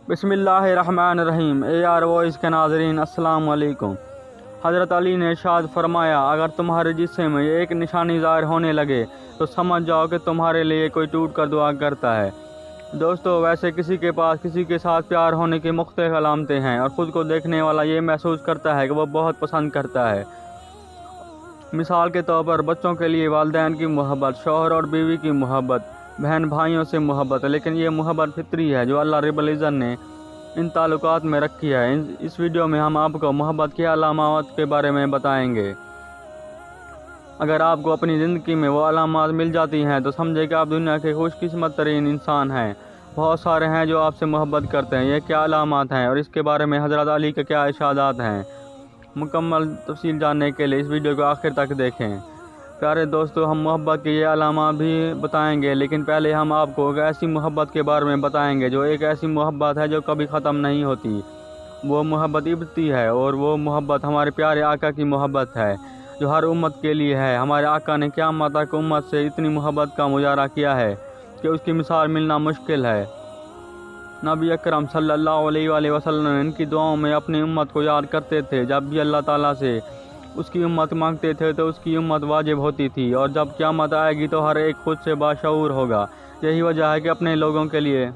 बिस्मिल्लाहिर्रहमानिर्रहीम। AR voice के नाज़रीन अस्सलाम वालेकुम। हज़रत अली ने इरशाद फरमाया, अगर तुम्हारे जिस्म में एक निशानी ज़ाहिर होने लगे तो समझ जाओ कि तुम्हारे लिए कोई टूट कर दुआ करता है। दोस्तों, वैसे किसी के पास किसी के साथ प्यार होने की मुख्तलिफ अलामतें हैं और ख़ुद को देखने वाला ये महसूस करता है कि वह बहुत पसंद करता है। मिसाल के तौर पर बच्चों के लिए वालिदैन की मोहब्बत, शौहर और बीवी की मोहब्बत, बहन भाइयों से मोहब्बत। लेकिन ये मोहब्बत फितरी है जो अल्लाह रब्बुल इज़्ज़त ने इन ताल्लुकात में रखी है। इस वीडियो में हम आपको मोहब्बत की अलामात के बारे में बताएंगे। अगर आपको अपनी ज़िंदगी में वो अलामात मिल जाती हैं तो समझे कि आप दुनिया के खुशकिस्मत तरीन इंसान हैं। बहुत सारे हैं जो आपसे मोहब्बत करते हैं। ये क्या अलामात हैं और इसके बारे में हज़रत अली के क्या इरशादात हैं, मुकम्मल तफसील जानने के लिए इस वीडियो को आखिर तक देखें। प्यारे दोस्तों, हम मोहब्बत के ये अलामात भी बताएंगे, लेकिन पहले हम आपको एक ऐसी मोहब्बत के बारे में बताएंगे जो एक ऐसी मोहब्बत है जो कभी ख़त्म नहीं होती। वो मोहब्बत इब्ती है और वो मोहब्बत हमारे प्यारे आका की मोहब्बत है जो हर उम्मत के लिए है। हमारे आका ने क़यामत तक उम्मत से इतनी मोहब्बत का मुजाहरा किया है कि उसकी मिसाल मिलना मुश्किल है। नबी अकरम सल्लल्लाहु अलैहि वसल्लम इनकी दुआओं में अपनी उम्मत को याद करते थे। जब भी अल्लाह ताला से उसकी उम्मत मांगते थे तो उसकी उम्मत वाजिब होती थी, और जब क़यामत आएगी तो हर एक खुद से बाशऊर होगा। यही वजह है कि अपने लोगों के लिए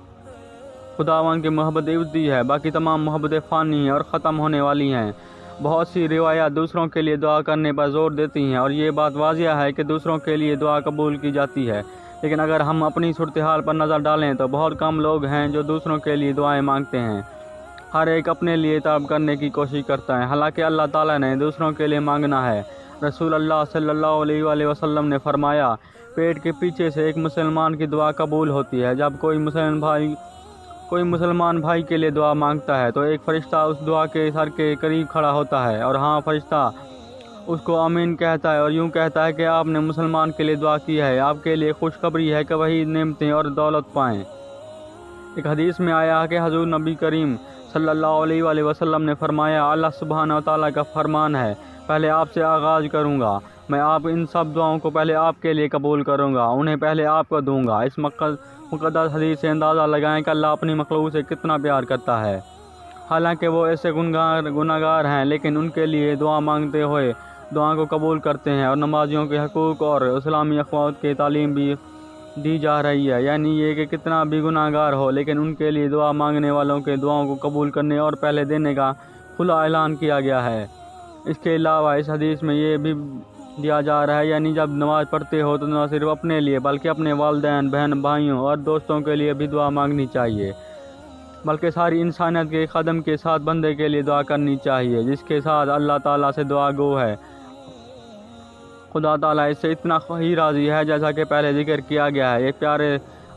खुदावन की मोहब्बत इब्ती है, बाकी तमाम मोहब्बतें फ़ानी हैं और ख़त्म होने वाली हैं। बहुत सी रिवायात दूसरों के लिए दुआ करने पर ज़ोर देती हैं और ये बात वाजिया है कि दूसरों के लिए दुआ कबूल की जाती है। लेकिन अगर हम अपनी सूरत हाल पर नज़र डालें तो बहुत कम लोग हैं जो दूसरों के लिए दुआएं मांगते हैं। हर एक अपने लिए तलब करने की कोशिश करता है, हालांकि अल्लाह ताला ने दूसरों के लिए मांगना है। रसूल अल्लाह सल्लल्लाहु अलैहि वसल्लम ने फरमाया, पेट के पीछे से एक मुसलमान की दुआ कबूल होती है। जब कोई मुसलमान भाई के लिए दुआ मांगता है तो एक फ़रिश्ता उस दुआ के सर के करीब खड़ा होता है और हाँ, फ़रिश्ता उसको आमीन कहता है और यूँ कहता है कि आपने मुसलमान के लिए दुआ की है, आपके लिए खुशखबरी है कि वही नेमतें और दौलत पाएँ। एक हदीस में आया है कि हज़ूर नबी करीम सल्लल्लाहु अलैहि वसल्लम ने फरमाया, अल्लाह सुब्हानहू व तआला का फरमान है, पहले आपसे आगाज़ करूँगा, मैं आप इन सब दुआओं को पहले आपके लिए कबूल करूँगा, उन्हें पहले आपको दूँगा। इस मुक़द्दस हदीस से अंदाज़ा लगाएं कि अल्लाह अपनी मखलूक से कितना प्यार करता है। हालांकि वो ऐसे गुनाहगार हैं, लेकिन उनके लिए दुआ मांगते हुए दुआ को कबूल करते हैं और नमाजियों के हकूक़ और इस्लामी अख़वात की तालीम भी दी जा रही है। यानी ये कि कितना भी गुनाहगार हो, लेकिन उनके लिए दुआ मांगने वालों के दुआओं को कबूल करने और पहले देने का खुला ऐलान किया गया है। इसके अलावा इस हदीस में ये भी दिया जा रहा है, यानी जब नमाज़ पढ़ते हो तो न सिर्फ अपने लिए बल्कि अपने वालिदैन, बहन भाइयों और दोस्तों के लिए भी दुआ मांगनी चाहिए, बल्कि सारी इंसानियत के ख़दम के साथ बंदे के लिए दुआ करनी चाहिए जिसके साथ अल्लाह ताला से दुआ गो है। खुदा ताला इससे इतना ही राज़ी है जैसा कि पहले जिक्र किया गया है। ये प्यारे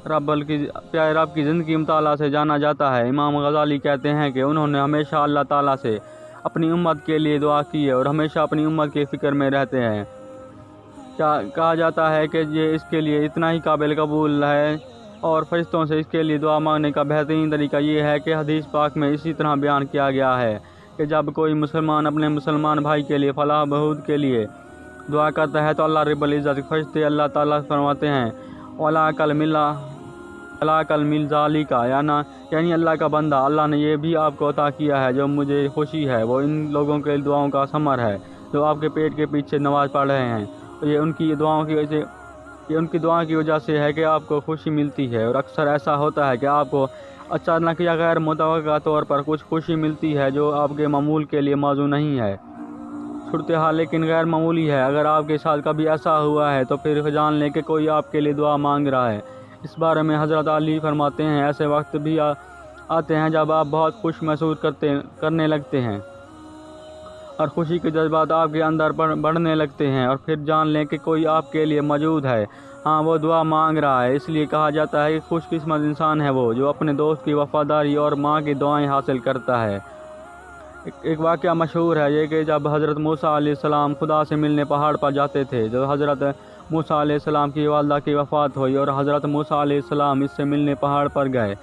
रब की ज़िंदगी मुताला से जाना जाता है। इमाम गज़ाली कहते हैं कि उन्होंने हमेशा अल्लाह ताला से अपनी उम्मत के लिए दुआ की है और हमेशा अपनी उम्मत की फ़िक्र में रहते हैं। क्या कहा जाता है कि ये इसके लिए इतना ही काबिल कबूल है और फ़रिश्तों से इसके लिए दुआ मांगने का बेहतरीन तरीका ये है कि हदीस पाक में इसी तरह बयान किया गया है कि जब कोई मुसलमान अपने मुसलमान भाई के लिए फलाह बहूद के लिए दुआ करता है तो अल्लाह रब्बुल इज़्ज़त के फ़रिश्ते अल्लाह ताला फरमाते हैं, वला कल मिल ज़ालिका, यानी अल्लाह का बंदा, अल्लाह ने यह भी आपको अता किया है जो मुझे खुशी है। वो इन लोगों के दुआओं का समर है जो आपके पेट के पीछे नमाज़ पढ़ रहे हैं। ये उनकी दुआओं की वजह से है कि आपको खुशी मिलती है। और अक्सर ऐसा होता है कि आपको अचानक या गैर मुतवक्का तौर पर कुछ खुशी मिलती है जो आपके मामूल के लिए मौजू नहीं है, सूरत हाल लेकिन गैर मामूली है। अगर आपके साथ कभी ऐसा हुआ है तो फिर जान लें कि कोई आपके लिए दुआ मांग रहा है। इस बारे में हज़रत अली फरमाते हैं, ऐसे वक्त भी आते हैं जब आप बहुत खुश महसूस करने लगते हैं और ख़ुशी के जज्बात आपके अंदर बढ़ने लगते हैं, और फिर जान लें कि कोई आपके लिए मौजूद है, हाँ, वो दुआ मांग रहा है। इसलिए कहा जाता है कि खुशकिस्मत इंसान है वो जो अपने दोस्त की वफ़ादारी और माँ की दुआएं हासिल करता है। एक वाक़या मशहूर है ये कि जब हज़रत मूसा अलैहिस्सलाम खुदा से मिलने पहाड़ पर जाते थे, जो हज़रत मूसा अलैहिस्सलाम की वालदा की वफ़ात हुई और हज़रत मूसा अलैहिस्सलाम इससे मिलने पहाड़ पर गए।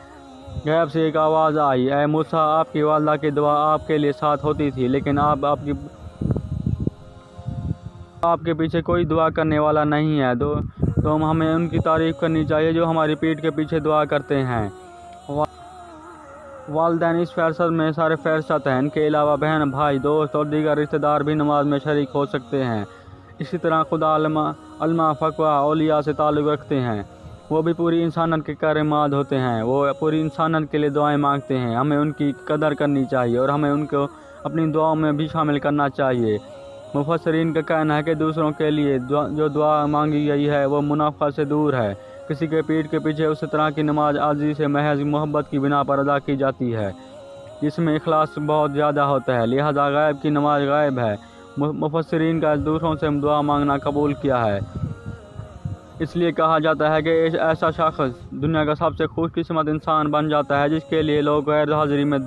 गैब से एक आवाज़ आई, ऐ मूसा, आपकी वालदा की दुआ आपके लिए साथ होती थी, लेकिन आपके पीछे कोई दुआ करने वाला नहीं है। तो हमें उनकी तारीफ़ करनी चाहिए जो हमारी पीठ के पीछे दुआ करते हैं। والدین اس فہرست میں سارے فہرست ہیں، ان کے علاوہ بہن، بھائی، دوست اور دیگر رشتہ دار بھی نماز میں شریک ہو سکتے ہیں۔ اسی طرح خدا علماء فقہ اولیاء سے تعلق رکھتے ہیں، وہ بھی پوری انسانیت کے کارماد ہوتے ہیں، وہ پوری انسانیت کے لیے دعائیں مانگتے ہیں۔ ہمیں ان کی قدر کرنی چاہیے اور ہمیں ان کو اپنی دعاؤں میں بھی شامل کرنا چاہیے۔ مفسرین کا کہنا ہے کہ دوسروں کے لیے جو دعا مانگی گئی ہے وہ منافقت سے دور ہے۔ کسی کے پیٹھ کے پیچھے اس طرح کی نماز عاجزی سے محض محبت کی بنا پر ادا کی جاتی ہے جس میں اخلاص بہت زیادہ ہوتا ہے، لہذا غائب کی نماز غائب ہے۔ مفسرین کا دوسروں سے دعا مانگنا قبول کیا ہے، اس لیے کہا جاتا ہے کہ ایسا شخص دنیا کا سب سے خوش قسمت انسان بن جاتا ہے جس کے لیے لوگ غیر حاضری میں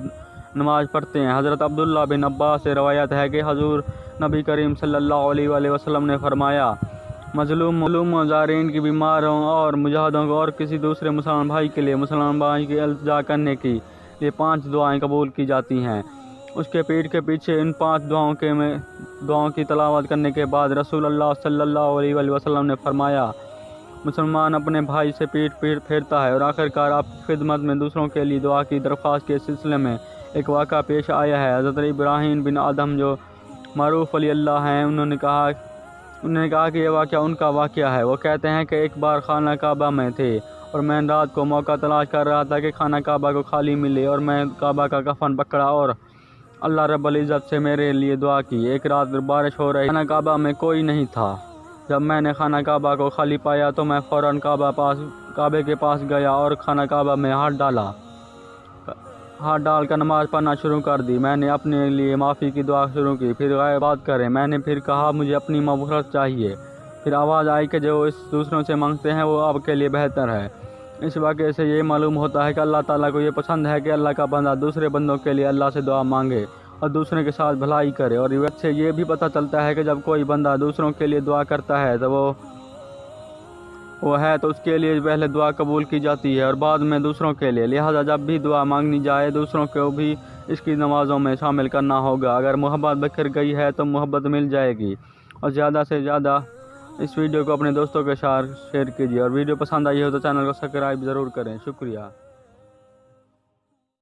نماز پڑھتے ہیں۔ حضرت عبداللہ بن عباس سے روایت ہے کہ حضور نبی کریم صلی اللہ علیہ وآلہ وسلم نے فرمایا، مظلوم زائرین کی، بیماروں اور مجاہدوں کو اور کسی دوسرے مسلمان بھائی کے لیے مسلمان بھائی کی التجا کرنے کی یہ 5 دعائیں قبول کی جاتی ہیں۔ اس کے پیٹھ کے پیچھے ان 5 دعاؤں کی تلاوت کرنے کے بعد رسول اللہ صلی اللہ علیہ وآلہ وسلم نے فرمایا، مسلمان اپنے بھائی سے پیٹھ پھیرتا ہے۔ اور آخرکار آپ کی خدمت میں دوسروں کے لیے دعا کی درخواست کے سلسلے میں ایک واقعہ پیش آیا ہے۔ حضرت ابراہیم بن آدم جو معروف ولی اللہ ہیں، انہوں نے کہا کہ یہ واقعہ ان کا واقعہ ہے۔ وہ کہتے ہیں کہ ایک بار خانہ کعبہ میں تھے اور میں رات کو موقع تلاش کر رہا تھا کہ خانہ کعبہ کو خالی ملے، اور میں کعبہ کا کفن پکڑا اور اللہ رب العزت سے میرے لیے دعا کی۔ ایک رات بارش ہو رہی، خانہ کعبہ میں کوئی نہیں تھا۔ جب میں نے خانہ کعبہ کو خالی پایا تو میں فوراً کعبے کے پاس گیا اور خانہ کعبہ میں ہاتھ ڈال کر نماز پڑھنا شروع کر دی۔ میں نے اپنے لیے معافی کی دعا شروع کی، پھر غائب بات کریں۔ میں نے پھر کہا مجھے اپنی مغفرت چاہیے۔ پھر آواز آئی کہ جو اس دوسروں سے مانگتے ہیں وہ آپ کے لیے بہتر ہے۔ اس واقعے سے یہ معلوم ہوتا ہے کہ اللہ تعالیٰ کو یہ پسند ہے کہ اللہ کا بندہ دوسرے بندوں کے لیے اللہ سے دعا مانگے اور دوسرے کے ساتھ بھلائی کرے، اور روایت سے یہ بھی پتہ چلتا ہے کہ جب کوئی بندہ دوسروں کے لیے دعا کرتا ہے تو اس کے لیے پہلے دعا قبول کی جاتی ہے اور بعد میں دوسروں کے لیے، لہذا جب بھی دعا مانگنی جائے دوسروں کو بھی اس کی نمازوں میں شامل کرنا ہوگا۔ اگر محبت بکھر گئی ہے تو محبت مل جائے گی۔ اور زیادہ سے زیادہ اس ویڈیو کو اپنے دوستوں کے ساتھ شیئر کیجیے، اور ویڈیو پسند آئی ہو تو چینل کو سبسکرائب ضرور کریں۔ شکریہ۔